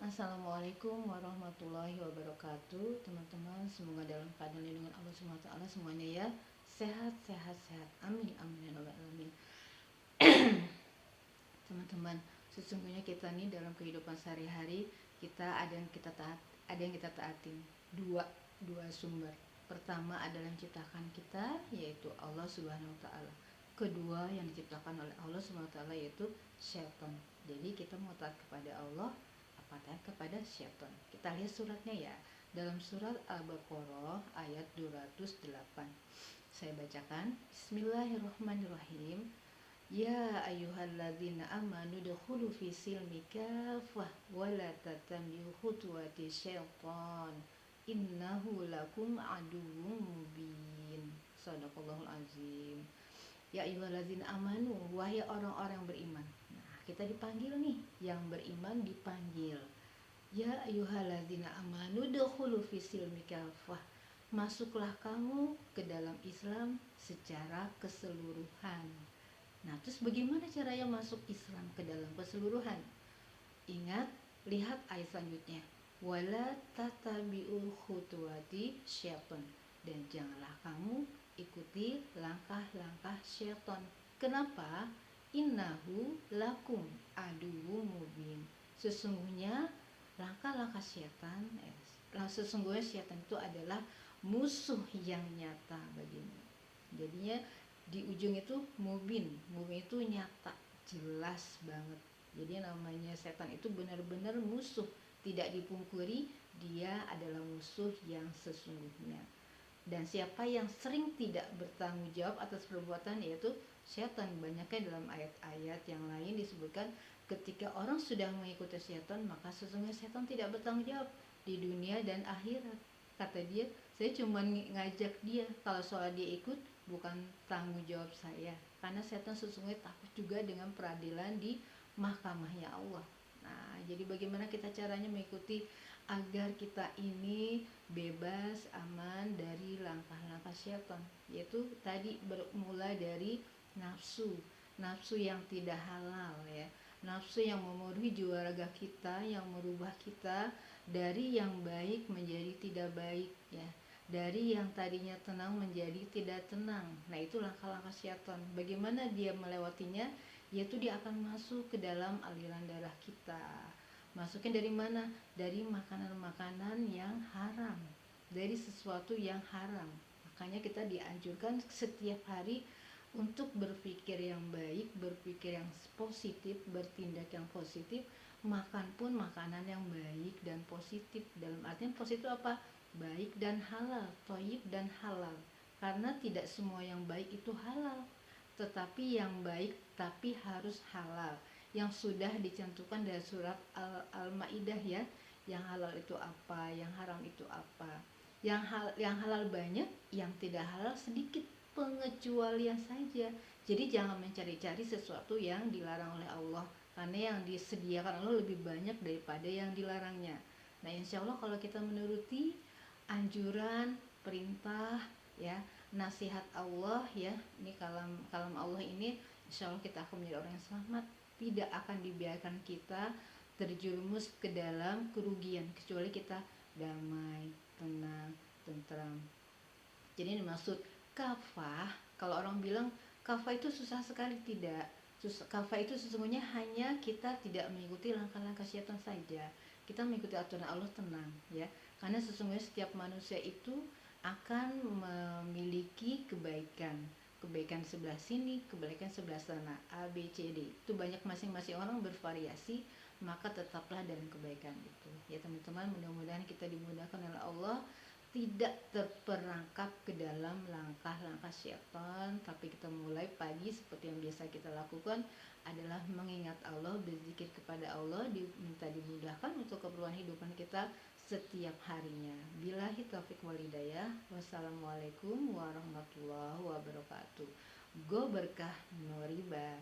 Assalamualaikum warahmatullahi wabarakatuh. Teman-teman, semoga dalam keadaan lindungan Allah SWT semuanya ya. Sehat, sehat, sehat. Amin, amin ya rabbal alamin. Teman-teman, sesungguhnya kita nih dalam kehidupan sehari-hari kita ada yang kita taatin. Dua sumber. Pertama adalah yang menciptakan kita, yaitu Allah Subhanahu wa taala. Kedua yang diciptakan oleh Allah Subhanahu wa taala yaitu syaitan. Jadi kita mau taat kepada Allah, apa taat kepada syaitan. Kita lihat suratnya ya. Dalam surat Al-Baqarah ayat 208. Saya bacakan. Bismillahirrahmanirrahim. Ya ayyuhalladzina amanu dukhulu fi silmi kafah wa la tattabi'u khutuwati syaitan innahu lakum aduwwum mubin. Shadaqallahul azim. Ya ayyuhalladzina amanu, wahai orang-orang beriman. Nah, kita dipanggil nih, yang beriman dipanggil. Ya ayyuhalladzina amanu dukhulu fi silmi kafah. Masuklah kamu ke dalam Islam secara keseluruhan. Nah, terus bagaimana caranya masuk Islam ke dalam keseluruhan? Ingat, lihat ayat selanjutnya. Wala tatabi'ul khutuwati syaitan. Dan janganlah kamu ikuti langkah-langkah syaitan. Kenapa? Innahu lakum aduwwum mubin. Sesungguhnya langkah-langkah syaitan, sesungguhnya syaitan itu adalah musuh yang nyata bagimu. Jadinya di ujung itu mubin itu nyata, jelas banget. Jadi namanya setan itu benar-benar musuh, tidak dipungkiri, dia adalah musuh yang sesungguhnya. Dan siapa yang sering tidak bertanggung jawab atas perbuatan yaitu setan. Banyaknya dalam ayat-ayat yang lain disebutkan ketika orang sudah mengikuti setan, maka sesungguhnya setan tidak bertanggung jawab di dunia dan akhirat. Kata dia, saya cuma ngajak dia, kalau soal dia ikut bukan tanggung jawab saya. Karena setan sesungguhnya takut juga dengan peradilan di mahkamahnya Allah. Nah, jadi bagaimana kita caranya mengikuti agar kita ini bebas, aman dari langkah-langkah syaitan, yaitu tadi bermula dari nafsu yang tidak halal ya, nafsu yang memenuhi jiwa raga kita, yang merubah kita dari yang baik menjadi tidak baik ya, dari yang tadinya tenang menjadi tidak tenang. Nah, itu langkah-langkah syaitan. Bagaimana dia melewatinya? Yaitu dia akan masuk ke dalam aliran darah kita. Masuknya dari mana? Dari makanan-makanan yang haram, dari sesuatu yang haram. Makanya kita dianjurkan setiap hari untuk berpikir yang baik, berpikir yang positif, bertindak yang positif, makan pun makanan yang baik dan positif. Dalam artian positif apa? Baik dan halal, thayyib dan halal. Karena tidak semua yang baik itu halal, tetapi yang baik tapi harus halal, yang sudah dicantumkan dari surat Al-Maidah ya. Yang halal itu apa, yang haram itu apa. Yang halal banyak, yang tidak halal sedikit, pengecualian saja. Jadi jangan mencari-cari sesuatu yang dilarang oleh Allah, karena yang disediakan Allah lebih banyak daripada yang dilarangnya. Nah, insya Allah kalau kita menuruti anjuran, perintah ya, nasihat Allah ya, ini kalam Allah ini, insya Allah kita akan menjadi orang yang selamat. Tidak akan dibiarkan kita terjerumus ke dalam kerugian, kecuali kita damai, tenang, tentram. Jadi ini maksud kafah. Kalau orang bilang kafah itu susah sekali, tidak. Kafah itu sesungguhnya hanya kita tidak mengikuti langkah-langkah syaitan saja. Kita mengikuti aturan Allah, tenang ya. Karena sesungguhnya setiap manusia itu akan memiliki kebaikan sebelah sini, kebaikan sebelah sana, A, B, C, D. Itu banyak, masing-masing orang bervariasi, maka tetaplah dalam kebaikan itu. Ya teman-teman, mudah-mudahan kita dimudahkan oleh Allah, tidak terperangkap ke dalam langkah-langkah syaitan, tapi kita mulai pagi seperti yang biasa kita lakukan adalah mengingat Allah, berzikir kepada Allah, minta dimudahkan untuk keperluan hidupan kita setiap harinya. Billahi taufiq wal hidayah. Wassalamualaikum warahmatullahi wabarakatuh. Go berkah no riba.